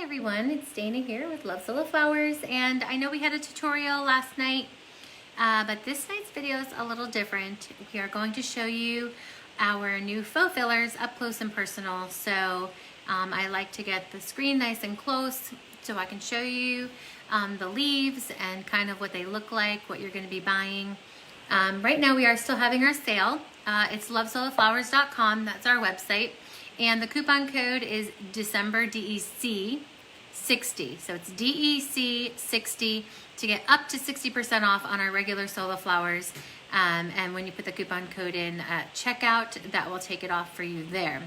everyone, it's Dana here with Love Solo Flowers, and I know we had a tutorial last night, but this night's video is a little different. We are going to show you our new faux fillers up close and personal. So I like to get the screen nice and close so I can show you the leaves and kind of what they look like, what you're going to be buying. Right now we are still having our sale. It's lovesoloflowers.com, that's our website. And the coupon code is December DEC 60. So it's DEC 60 to get up to 60% off on our regular solo flowers. And when you put the coupon code in at checkout, that will take it off for you there.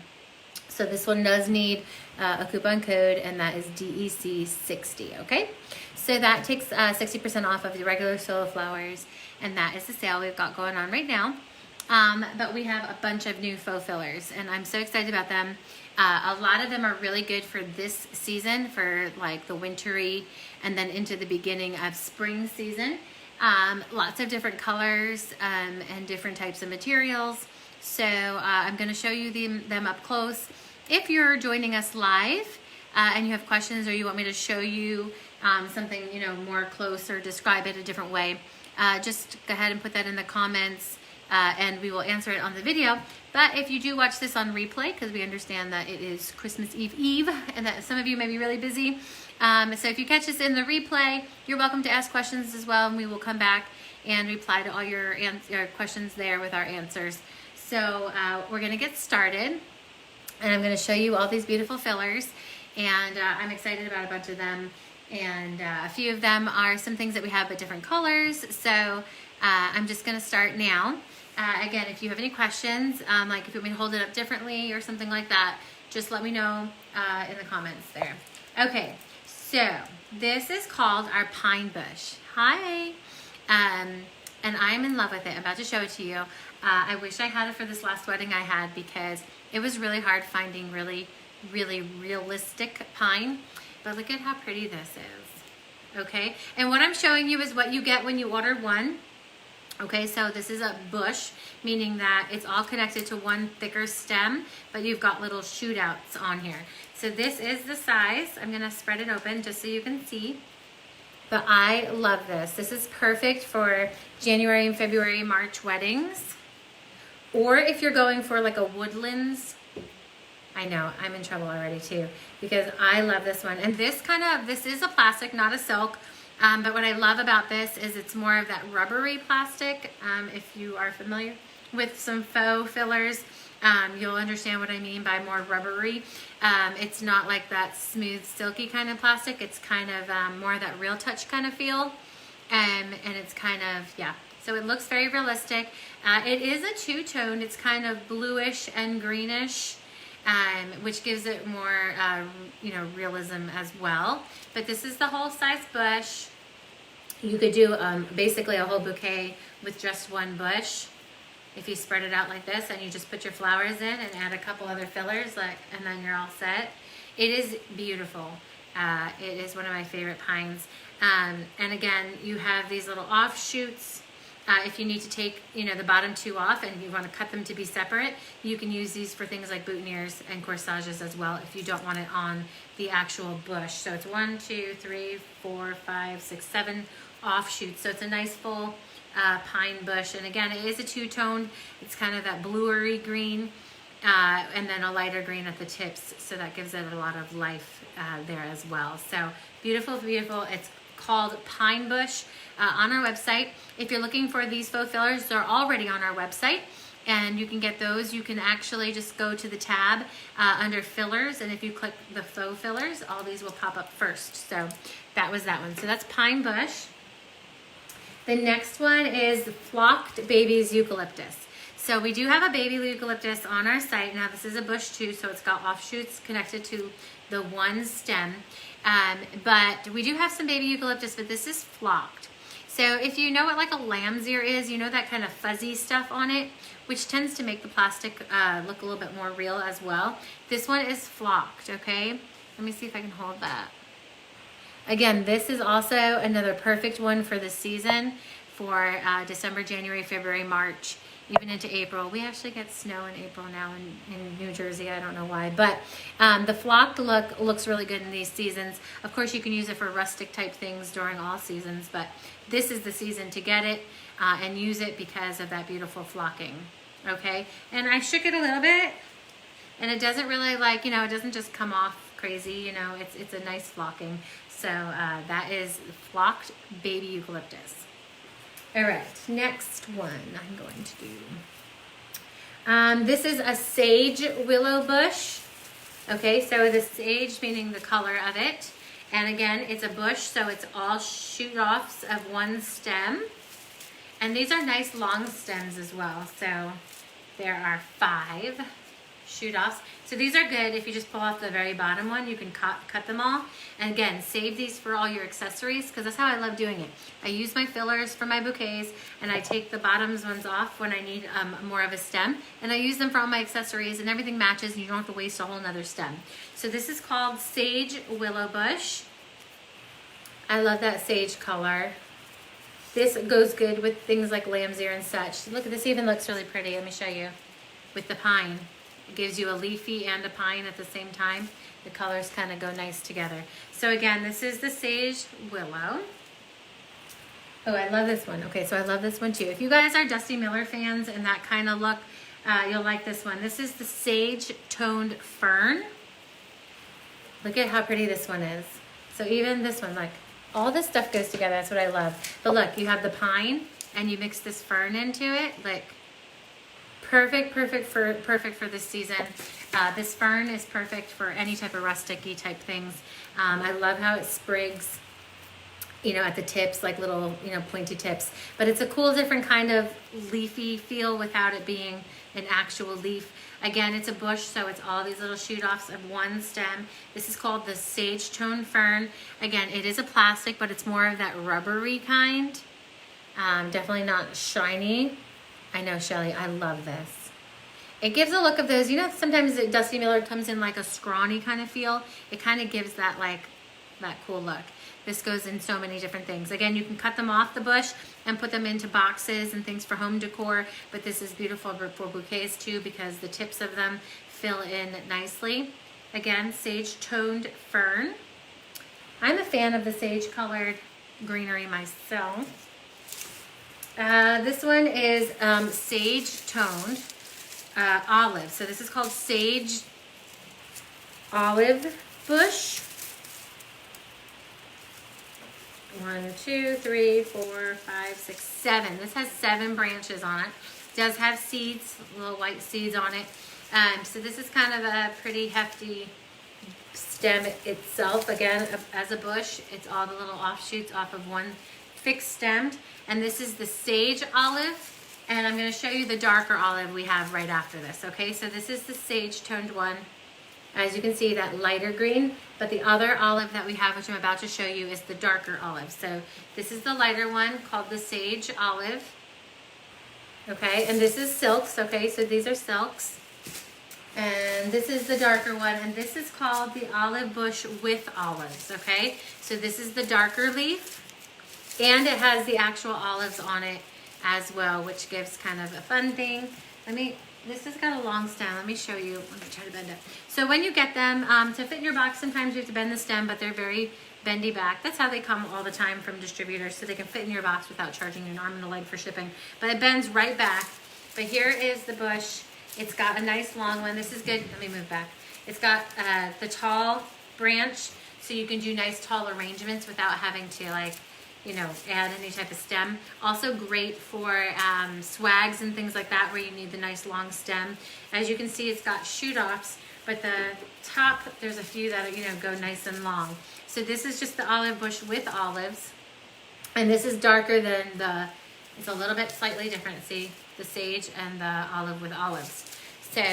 So this one does need a coupon code, and that is DEC 60, okay? So that takes 60% off of the regular solo flowers, and that is the sale we've got going on right now. But we have a bunch of new faux fillers, and I'm so excited about them. A lot of them are really good for this season, for like the wintry and then into the beginning of spring season. Lots of different colors and different types of materials. So I'm going to show you them up close. If you're joining us live and you have questions, or you want me to show you something, more close, or describe it a different way, just go ahead and put that in the comments. And we will answer it on the video. But if you do watch this on replay, because we understand that it is Christmas Eve and that some of you may be really busy. So if you catch this in the replay, you're welcome to ask questions as well, and we will come back and reply to all your questions there with our answers. So we're going to get started, and I'm going to show you all these beautiful fillers, and I'm excited about a bunch of them. And a few of them are some things that we have but different colors. So I'm just going to start now. Again, if you have any questions, like if you want me to hold it up differently or something like that, just let me know in the comments there. Okay, so this is called our pine bush. Hi. And I'm in love with it. I'm about to show it to you. I wish I had it for this last wedding I had, because it was really hard finding really realistic pine. But look at how pretty this is. Okay, and what I'm showing you is what you get when you order one. Okay, so this is a bush, meaning that it's all connected to one thicker stem, but you've got little shoot outs on here. So this is the size. I'm gonna spread it open just so you can see. But I love this. This is perfect for January and February, March weddings. Or if you're going for like a woodlands. I know, I'm in trouble already too, because I love this one. And this is a plastic, not a silk. But what I love about this is it's more of that rubbery plastic. If you are familiar with some faux fillers, you'll understand what I mean by more rubbery. It's not like that smooth, silky kind of plastic. It's kind of more of that real touch kind of feel. And it's kind of, yeah. So it looks very realistic. It is a two-tone. It's kind of bluish and greenish. Which gives it more, realism as well. But this is the whole size bush. You could do basically a whole bouquet with just one bush. If you spread it out like this and you just put your flowers in and add a couple other fillers, and then you're all set. It is beautiful. It is one of my favorite pines. And again, you have these little offshoots. If you need to take, the bottom two off and you want to cut them to be separate, you can use these for things like boutonnieres and corsages as well, if you don't want it on the actual bush. So it's 1, 2, 3, 4, 5, 6, 7 offshoots. So it's a nice full pine bush. And again, it is a two-tone. It's kind of that bluery green and then a lighter green at the tips. So that gives it a lot of life there as well. So beautiful, beautiful. It's called Pine Bush on our website. If you're looking for these faux fillers, they're already on our website, and you can get those. You can actually just go to the tab under fillers, and if you click the faux fillers, all these will pop up first. So that was that one. So that's Pine Bush. The next one is Flocked Babies Eucalyptus. So we do have a baby eucalyptus on our site. Now this is a bush too, so it's got offshoots connected to the one stem. But we do have some baby eucalyptus, but this is flocked. So if you know what like a lamb's ear is, that kind of fuzzy stuff on it, which tends to make the plastic look a little bit more real as well. This one is flocked, okay? Let me see if I can hold that. Again, this is also another perfect one for the season, for December, January, February, March. even into April. We actually get snow in April now in New Jersey. I don't know why, but the flocked look looks really good in these seasons. Of course, you can use it for rustic type things during all seasons, but this is the season to get it and use it because of that beautiful flocking. Okay, and I shook it a little bit, and it doesn't really like, you know, it doesn't just come off crazy, you know, it's a nice flocking. So that is flocked baby eucalyptus. All right, next one I'm going to do. This is a sage willow bush. Okay, so the sage meaning the color of it. And again, it's a bush, so it's all shoot-offs of one stem. And these are nice long stems as well. So there are 5 shoot-offs. So these are good if you just pull off the very bottom one. You can cut them all. And again, save these for all your accessories because that's how I love doing it. I use my fillers for my bouquets and I take the bottoms ones off when I need more of a stem. And I use them for all my accessories and everything matches and you don't have to waste a whole nother stem. So this is called Sage Willow Bush. I love that sage color. This goes good with things like lamb's ear and such. Look at this, even looks really pretty. Let me show you. With the pine. It gives you a leafy and a pine at the same time. The colors kind of go nice together. So again, this is the Sage Willow. Oh, I love this one. Okay, so I love this one too. If you guys are Dusty Miller fans and that kind of look, you'll like this one. This is the Sage Toned Fern. Look at how pretty this one is. So even this one, like, all this stuff goes together. That's what I love. But look, you have the pine and you mix this fern into it. Like, perfect for this season. This fern is perfect for any type of rustic-y type things. I love how it sprigs, you know, at the tips, like little, you know, pointy tips. But it's a cool, different kind of leafy feel without it being an actual leaf. Again, it's a bush, so it's all these little shoot-offs of one stem. This is called the Sage Toned Fern. Again, it is a plastic, but it's more of that rubbery kind. Definitely not shiny. I know, Shelly, I love this. It gives a look of those, you know, sometimes Dusty Miller comes in like a scrawny kind of feel. It kind of gives that, like, that cool look. This goes in so many different things. Again, you can cut them off the bush and put them into boxes and things for home decor, but this is beautiful for bouquets too because the tips of them fill in nicely. Again, Sage Toned Fern. I'm a fan of the sage colored greenery myself. This one is Sage Toned Olive. So this is called Sage Olive Bush. 1, 2, 3, 4, 5, 6, 7. This has 7 branches on it. It does have seeds, little white seeds on it. So this is kind of a pretty hefty stem itself. Again, as a bush, it's all the little offshoots off of one fixed stem. And this is the Sage Olive. And I'm going to show you the darker olive we have right after this. Okay, so this is the Sage Toned one. As you can see, that lighter green, but the other olive that we have, which I'm about to show you, is the darker olive. So this is the lighter one called the Sage Olive. Okay, and this is silks. Okay, so these are silks. And this is the darker one, and this is called the Olive Bush with Olives. Okay, so this is the darker leaf, and it has the actual olives on it as well, which gives kind of a fun thing. This has got a long stem. Let me show you. Let me try to bend it. So when you get them, to fit in your box, sometimes you have to bend the stem, but they're very bendy back. That's how they come all the time from distributors, so they can fit in your box without charging you an arm and a leg for shipping. But it bends right back. But here is the bush. It's got a nice long one. This is good. Let me move back. It's got the tall branch, so you can do nice tall arrangements without having to, like, you know, add any type of stem. Also great for swags and things like that where you need the nice long stem. As you can see, it's got shoot-offs, but the top, there's a few that, you know, go nice and long. So this is just the olive bush with olives. And this is darker than it's a little bit slightly different. See, the sage and the olive with olives. So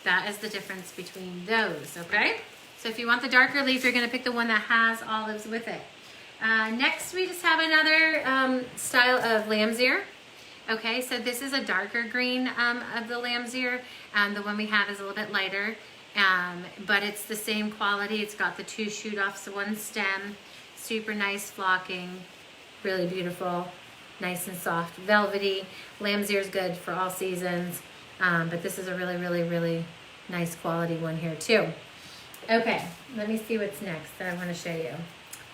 that is the difference between those, okay? So if you want the darker leaf, you're gonna pick the one that has olives with it. Next, we just have another style of lamb's ear. Okay, so this is a darker green of the lamb's ear. The one we have is a little bit lighter, but it's the same quality. It's got the 2 shoot-offs, one stem, super nice flocking, really beautiful. nice and soft, velvety. Lamb's ear is good for all seasons, but this is a really, really, really nice quality one here too. Okay, let me see what's next that I want to show you.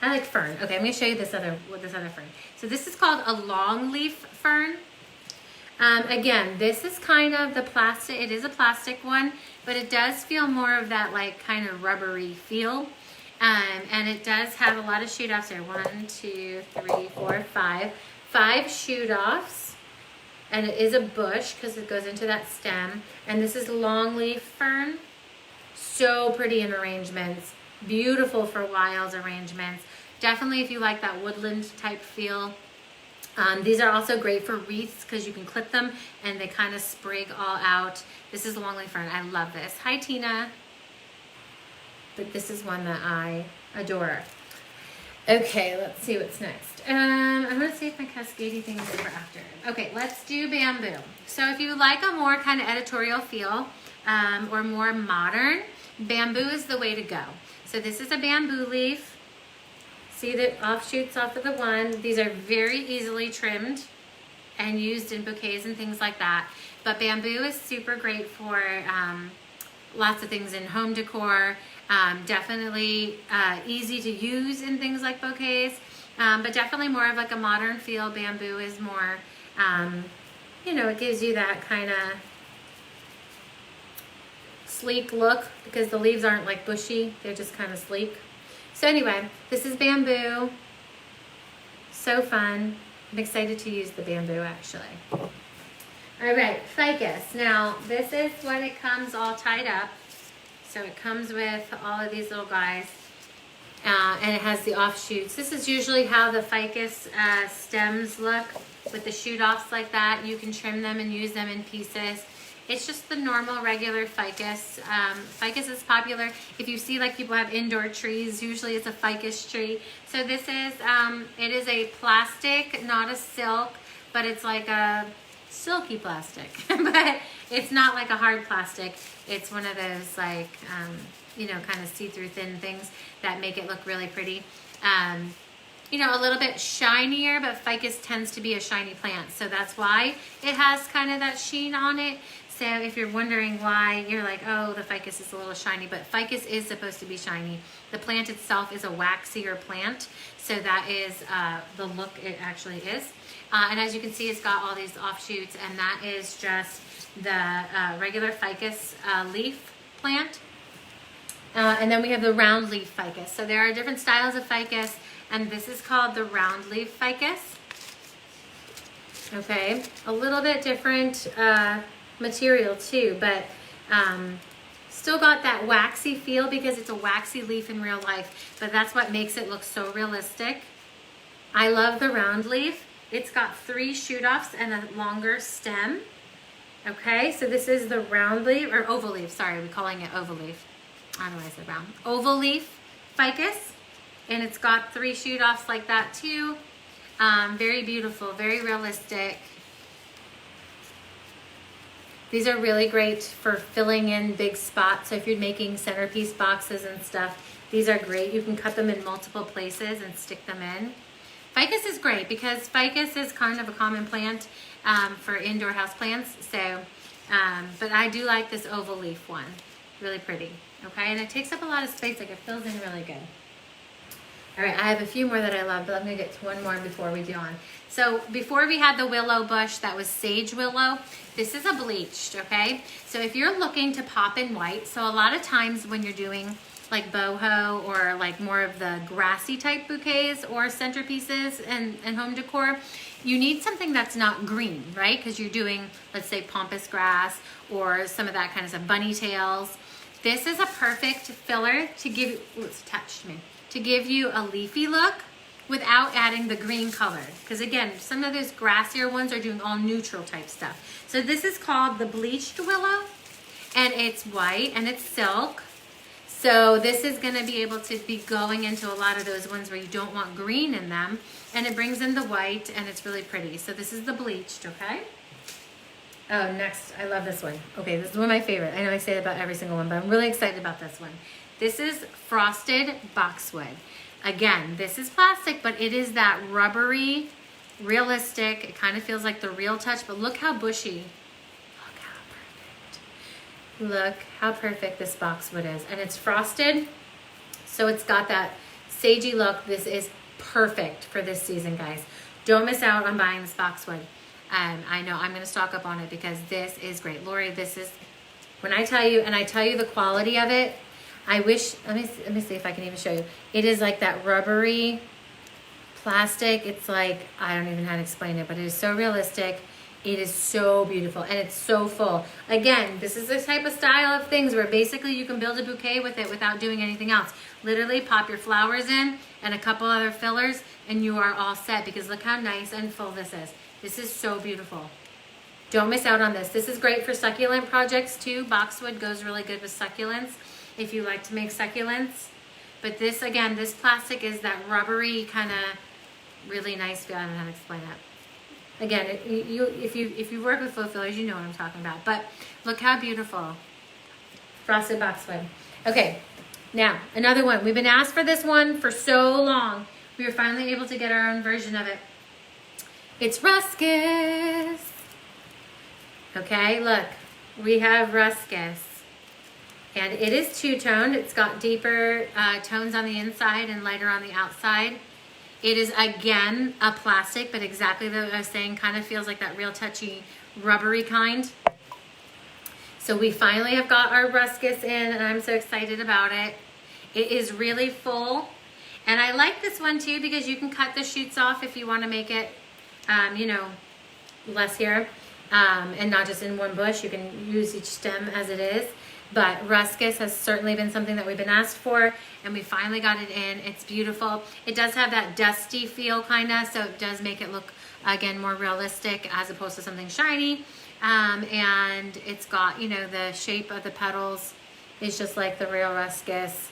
I like fern. Okay, I'm going to show you this other fern. So this is called a longleaf fern. Again, this is kind of the plastic, it is a plastic one, but it does feel more of that like kind of rubbery feel. And it does have a lot of shoot offs here. 1, 2, 3, 4, 5. 5 shoot offs. And it is a bush because it goes into that stem. And this is longleaf fern. So pretty in arrangements. Beautiful for wild arrangements. Definitely if you like that woodland type feel. These are also great for wreaths because you can clip them and they kind of sprig all out. This is longleaf fern. I love this. Hi, Tina. But this is one that I adore. Okay, let's see what's next. I'm going to see if my cascading thing is for after. Okay, let's do bamboo. So if you like a more kind of editorial feel or more modern, bamboo is the way to go. So this is a bamboo leaf. See the offshoots off of the one. These are very easily trimmed and used in bouquets and things like that. But bamboo is super great for lots of things in home decor. Definitely easy to use in things like bouquets. But definitely more of like a modern feel. Bamboo is more, you know, it gives you that kind of sleek look because the leaves aren't like bushy. They're just kind of sleek. So anyway, this is bamboo. So fun. I'm excited to use the bamboo actually. All right, ficus. Now this is when it comes all tied up. So it comes with all of these little guys and it has the offshoots. This is usually how the ficus stems look with the shoot offs like that. You can trim them and use them in pieces. It's just the normal regular ficus. Ficus is popular. If you see like people have indoor trees, usually it's a ficus tree. So this is, it is a plastic, not a silk, but it's like a silky plastic. But it's not like a hard plastic. It's one of those like, you know, kind of see-through thin things that make it look really pretty. You know, a little bit shinier, but ficus tends to be a shiny plant. So that's why it has kind of that sheen on it. So if you're wondering why, you're like, oh, the ficus is a little shiny, but ficus is supposed to be shiny. The plant itself is a waxier plant, so that is the look it actually is. And as you can see, it's got all these offshoots, and that is just the regular ficus leaf plant. And then we have the round leaf ficus. So there are different styles of ficus, and this is called the round leaf ficus. Okay, a little bit different material too, but still got that waxy feel because it's a waxy leaf in real life, but that's what makes it look so realistic. I love the round leaf. It's got 3 shoot offs and a longer stem. Okay, so this is the round leaf, or oval leaf, sorry, we're calling it oval leaf. I don't know why I said round. Oval leaf ficus, and it's got 3 shoot offs like that too. Very beautiful, very realistic. These are really great for filling in big spots. So if you're making centerpiece boxes and stuff, these are great. You can cut them in multiple places and stick them in. Ficus is great because ficus is kind of a common plant for indoor house plants. So, but I do like this oval leaf one. Really pretty. Okay, and it takes up a lot of space. Like it fills in really good. All right, I have a few more that I love, but I'm gonna get to one more before we do on. So before we had the willow bush, that was sage willow. This is a bleached, okay? So if you're looking to pop in white, so a lot of times when you're doing like boho or like more of the grassy type bouquets or centerpieces and home decor, you need something that's not green, right? Because you're doing, let's say, pampas grass or some of that kind of stuff, bunny tails. This is a perfect filler to give, ooh, it's touched me, to give you a leafy look without adding the green color. Because again, some of those grassier ones are doing all neutral type stuff. So this is called the Bleached Willow, and it's white and it's silk. So this is gonna be able to be going into a lot of those ones where you don't want green in them, and it brings in the white and it's really pretty. So this is the bleached, okay? Oh, next, I love this one. Okay, this is one of my favorite. I know I say that about every single one, but I'm really excited about this one. This is frosted boxwood. Again, this is plastic, but it is that rubbery realistic. It kind of feels like the real touch, but look how bushy. Look how perfect this boxwood is. And it's frosted, so it's got that sagey look. This is perfect for this season, guys. Don't miss out on buying this boxwood. I know I'm going to stock up on it because this is great. Lori, this is, when I tell you, and I tell you the quality of it, I wish, let me see if I can even show you. It is like that rubbery plastic. It's like, I don't even know how to explain it, but it is so realistic. It is so beautiful and it's so full. Again, this is the type of style of things where basically you can build a bouquet with it without doing anything else. Literally pop your flowers in and a couple other fillers and you are all set, because look how nice and full this is. This is so beautiful. Don't miss out on this. This is great for succulent projects too. Boxwood goes really good with succulents if you like to make succulents. But this, again, this plastic is that rubbery kind of really nice feel. I don't know how to explain it. Again, if you work with faux fillers, you know what I'm talking about. But look how beautiful. Frosted boxwood. Okay, now another one. We've been asked for this one for so long. We were finally able to get our own version of it. It's Ruscus. Okay, look. We have Ruscus. And it is two-toned. It's got deeper tones on the inside and lighter on the outside. It is, again, a plastic, but exactly what I was saying, kind of feels like that real touchy, rubbery kind. So we finally have got our Ruscus in, and I'm so excited about it. It is really full. And I like this one, too, because you can cut the shoots off if you want to make it, you know, less here. And not just in one bush. You can use each stem as it is. But Ruscus has certainly been something that we've been asked for, and we finally got it in. It's beautiful. It does have that dusty feel kind of, so it does make it look, again, more realistic as opposed to something shiny. And it's got, you know, the shape of the petals is just like the real Ruscus.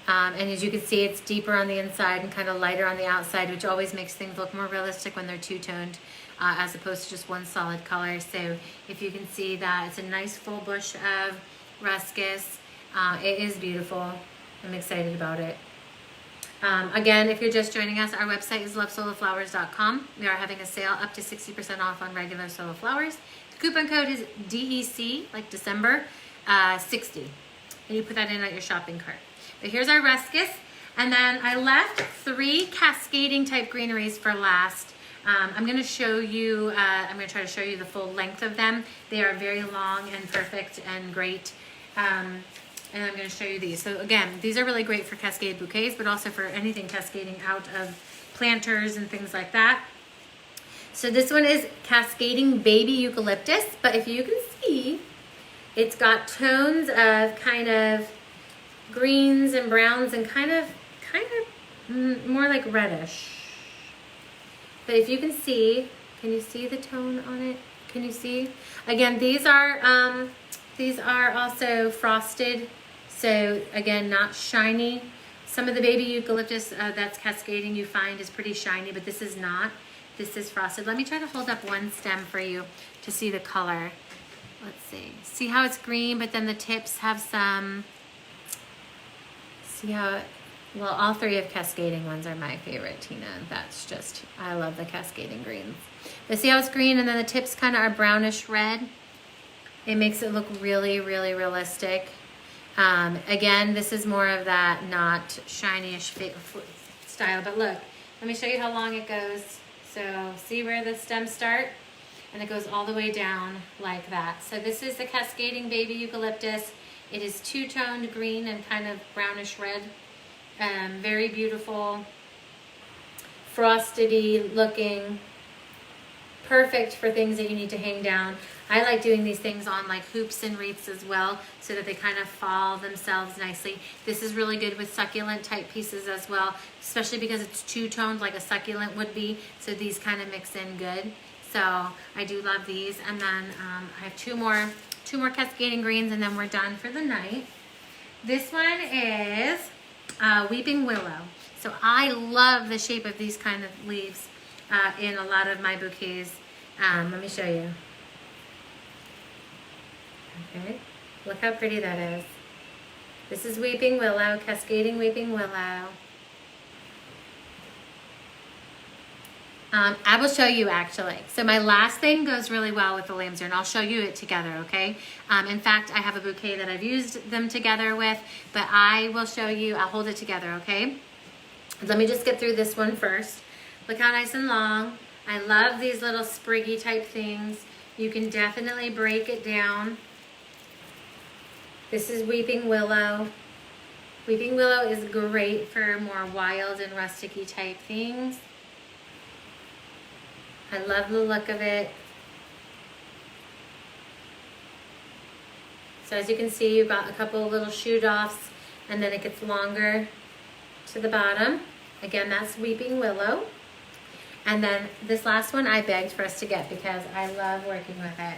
And as you can see, it's deeper on the inside and kind of lighter on the outside, which always makes things look more realistic when they're two-toned as opposed to just one solid color. So if you can see that, it's a nice full bush of Ruscus. It is beautiful. I'm excited about it. Again, if you're just joining us, our website is lovesoloflowers.com. We are having a sale up to 60% off on regular solo flowers. The coupon code is DEC, like December, 60. And you put that in at your shopping cart. But here's our Ruscus. And then I left 3 cascading type greeneries for last. I'm going to show you, I'm going to try to show you the full length of them. They are very long and perfect and great. And I'm going to show you these. So again, these are really great for cascade bouquets, but also for anything cascading out of planters and things like that. So this one is Cascading Baby Eucalyptus, but if you can see, it's got tones of kind of greens and browns and kind of more like reddish. But if you can see, can you see the tone on it? Can you see? Again, these are also frosted, so again, not shiny. Some of the baby eucalyptus that's cascading you find is pretty shiny, but this is not. This is frosted. Let me try to hold up one stem for you to see the color. Let's see. See how it's green, but then the tips have some, see how, well, all 3 of cascading ones are my favorite, Tina. That's just, I love the cascading greens. But see how it's green and then the tips kind of are brownish red? It makes it look really, really realistic. Again, this is more of that not shiny-ish style, but look, let me show you how long it goes. So see where the stems start? And it goes all the way down like that. So this is the Cascading Baby Eucalyptus. It is two-toned green and kind of brownish red. Very beautiful, frosted-y looking, perfect for things that you need to hang down. I like doing these things on like hoops and wreaths as well, so that they kind of fall themselves nicely. This is really good with succulent type pieces as well, especially because it's two-toned like a succulent would be, so these kind of mix in good. So I do love these. And then I have two more cascading greens, and then we're done for the night. This one is Weeping Willow. So I love the shape of these kind of leaves in a lot of my bouquets. Let me show you. Okay, look how pretty that is. This is Weeping Willow, Cascading Weeping Willow. I will show you actually. So my last thing goes really well with the lamb's ear, and I'll show you it together, okay? In fact, I have a bouquet that I've used them together with, but I will show you, I'll hold it together, okay? Let me just get through this one first. Look how nice and long. I love these little spriggy type things. You can definitely break it down. This is Weeping Willow. Weeping Willow is great for more wild and rustic-y type things. I love the look of it. So as you can see, you've got a couple of little shoot offs, and then it gets longer to the bottom. Again, that's Weeping Willow. And then this last one I begged for us to get because I love working with it.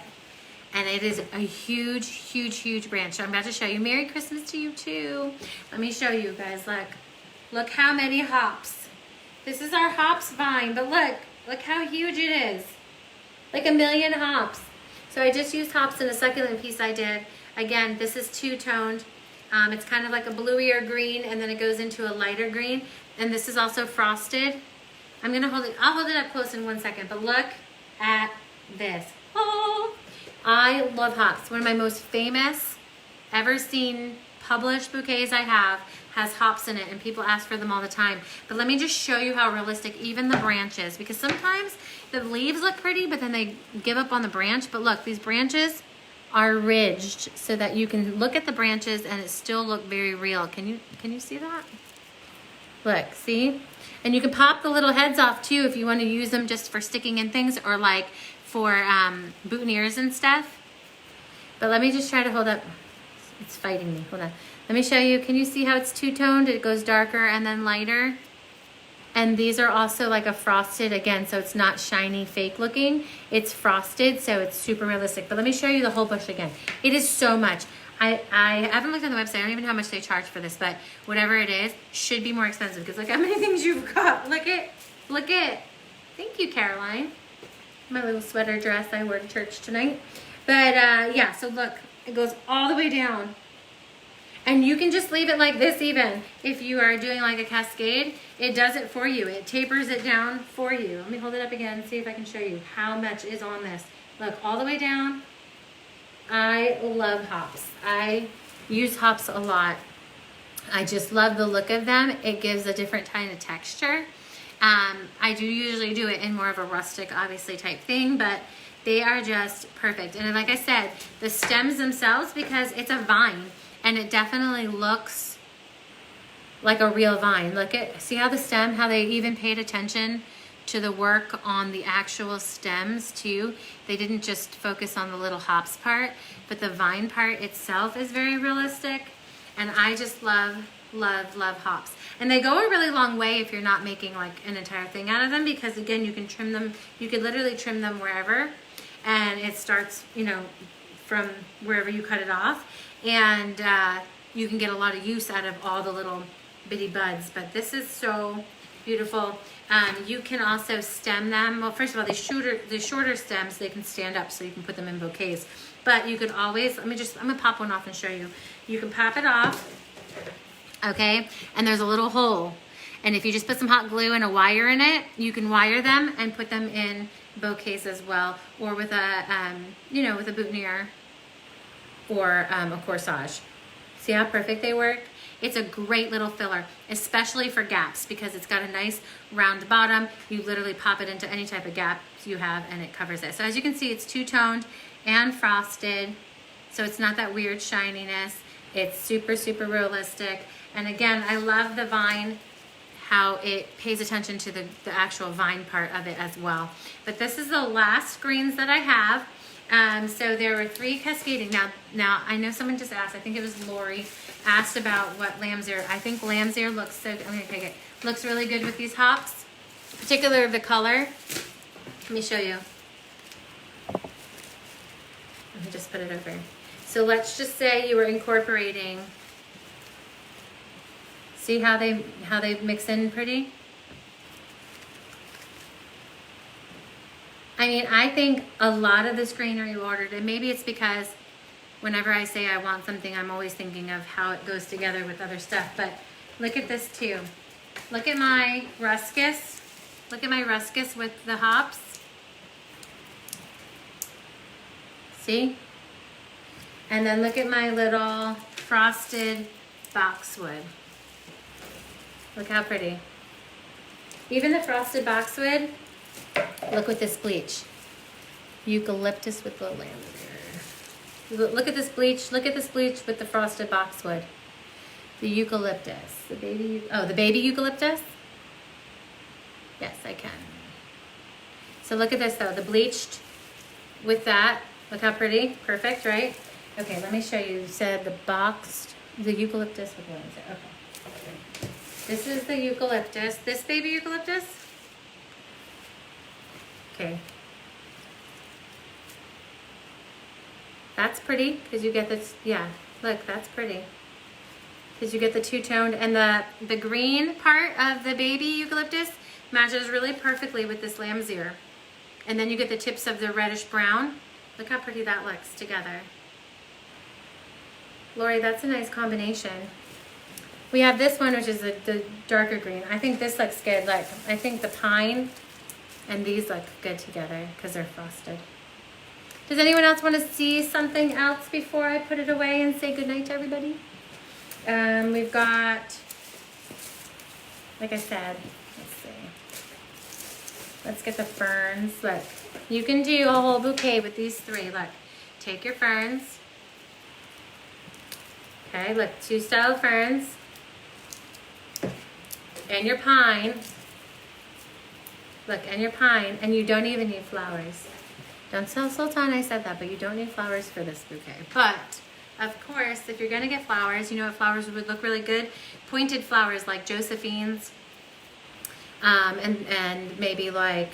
And it is a huge, huge, huge branch. So I'm about to show you. Merry Christmas to you too. Let me show you guys, look. Look how many hops. This is our hops vine, but look how huge it is. Like 1,000,000 hops. So I just used hops in a succulent piece I did. Again, this is two-toned. It's kind of like a bluier green, and then it goes into a lighter green. And this is also frosted. I'm gonna hold it, I'll hold it up close in 1 second, but look at this. Oh, I love hops. One of my most famous ever seen published bouquets I have has hops in it, and people ask for them all the time. But let me just show you how realistic even the branches, because sometimes the leaves look pretty, but then they give up on the branch. But look, these branches are ridged so that you can look at the branches and it still look very real. Can you see that? Look, see? And you can pop the little heads off too if you want to use them just for sticking in things, or like for boutonnieres and stuff. But let me just try to hold up. It's fighting me. Hold on. Let me show you. Can you see how it's two-toned? It goes darker and then lighter. And these are also like a frosted again, so it's not shiny, fake looking. It's frosted, so it's super realistic. But let me show you the whole bush again. It is so much. I haven't looked on the website. I don't even know how much they charge for this, but whatever it is, should be more expensive because look how many things you've got. Look it. Thank you, Caroline. My little sweater dress I wore to church tonight. But yeah, so look, it goes all the way down. And you can just leave it like this even. If you are doing like a cascade, it does it for you. It tapers it down for you. Let me hold it up again and see if I can show you how much is on this. Look, all the way down. I love hops. I use hops a lot. I just love the look of them. It gives a different kind of texture. I do usually do it in more of a rustic, obviously, type thing, but they are just perfect. And like I said, the stems themselves, because it's a vine, and it definitely looks like a real vine. See how the stem, how they even paid attention to the work on the actual stems too. They didn't just focus on the little hops part, but the vine part itself is very realistic. And I just love, love, love hops. And they go a really long way if you're not making like an entire thing out of them, because again, you can trim them, you could literally trim them wherever, and it starts, you know, from wherever you cut it off. And you can get a lot of use out of all the little bitty buds. But this is so beautiful. You can also stem them. Well, first of all, the shorter stems, they can stand up so you can put them in bouquets. But you could always, I'm gonna pop one off and show you. You can pop it off, okay? And there's a little hole. And if you just put some hot glue and a wire in it, you can wire them and put them in bouquets as well, or with a, you know, with a boutonniere or a corsage. See how perfect they work? It's a great little filler, especially for gaps, because it's got a nice round bottom. You literally pop it into any type of gap you have and it covers it. So as you can see, it's two-toned and frosted, so it's not that weird shininess. It's super, super realistic. And again, I love the vine, how it pays attention to the actual vine part of it as well. But this is the last greens that I have. So there were 3 cascading. Now I know someone just asked, I think it was Lori, asked about what lamb's ear. I think lamb's ear looks so, I'm gonna take it, looks really good with these hops, particularly the color. Let me show you. Let me just put it over. So let's just say you were incorporating, see how they mix in pretty? I mean, I think a lot of this greenery ordered, and maybe it's because whenever I say I want something, I'm always thinking of how it goes together with other stuff. But look at this too. Look at my ruscus. Look at my ruscus with the hops. See? And then look at my little frosted boxwood. Look how pretty. Even the frosted boxwood, look with this bleach. Eucalyptus with the lavender. Look at this bleach. Look at this bleach with the frosted boxwood. The eucalyptus. The baby eucalyptus? Yes, I can. So look at this though. The bleached with that. Look how pretty. Perfect, right? Okay, let me show you. You said the eucalyptus with the lavender. Okay. This is the eucalyptus. This baby eucalyptus. Okay. That's pretty because you get this, yeah, look, that's pretty. Because you get the two-toned, and the green part of the baby eucalyptus matches really perfectly with this lamb's ear. And then you get the tips of the reddish brown. Look how pretty that looks together. Lori, that's a nice combination. We have this one, which is the darker green. I think this looks good. Like, I think the pine and these look good together because they're frosted. Does anyone else want to see something else before I put it away and say goodnight to everybody? We've got, like I said, let's see. Let's get the ferns. Look, you can do a whole bouquet with these three. Look, take your ferns. Okay, look, 2 style ferns. And your pine. Look, and your pine, and you don't even need flowers. Don't tell Sultan I said that, but you don't need flowers for this bouquet. But, of course, if you're gonna get flowers, you know what flowers would look really good? Pointed flowers like Josephine's, and maybe like,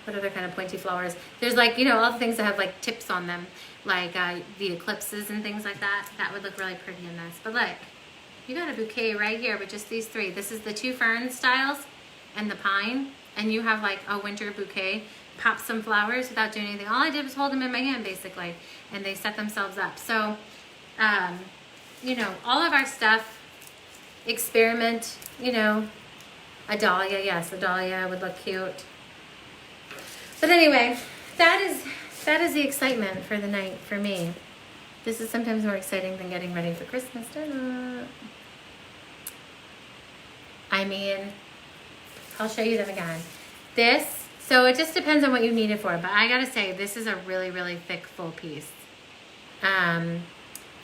what other kind of pointy flowers? There's like, you know, all the things that have like tips on them, like the eclipses and things like that. That would look really pretty in this. But look, you got a bouquet right here with just these 3. This is the 2 fern styles and the pine, and you have like a winter bouquet. Pop some flowers without doing anything. All I did was hold them in my hand basically, and they set themselves up. So, you know, all of our stuff, experiment, you know, a dahlia, yes, a dahlia would look cute. But anyway, that is the excitement for the night for me. This is sometimes more exciting than getting ready for Christmas dinner. I mean, I'll show you them again. So it just depends on what you need it for, but I gotta say, this is a really, really thick, full piece.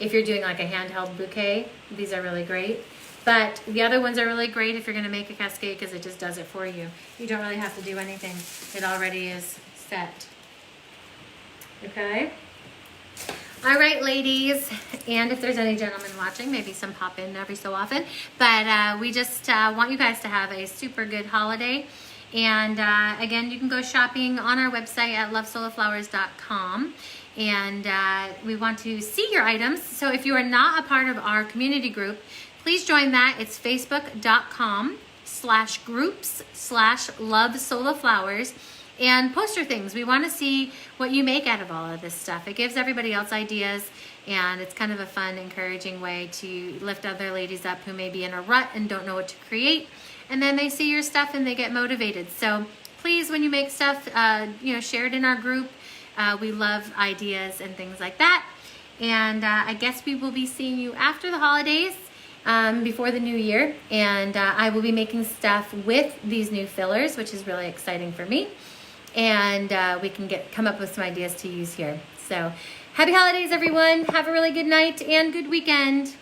If you're doing like a handheld bouquet, these are really great. But the other ones are really great if you're gonna make a cascade because it just does it for you. You don't really have to do anything. It already is set. Okay? All right, ladies, and if there's any gentlemen watching, maybe some pop in every so often, but we just want you guys to have a super good holiday. And again, you can go shopping on our website at lovesoloflowers.com, and we want to see your items. So if you are not a part of our community group, please join that. It's facebook.com/groups/lovesoloflowers, and post your things. We want to see what you make out of all of this stuff. It gives everybody else ideas, and it's kind of a fun, encouraging way to lift other ladies up who may be in a rut and don't know what to create. And then they see your stuff and they get motivated. So please, when you make stuff, you know, share it in our group. We love ideas and things like that. And I guess we will be seeing you after the holidays, before the new year. And I will be making stuff with these new fillers, which is really exciting for me. And we can come up with some ideas to use here. So happy holidays, everyone. Have a really good night and good weekend.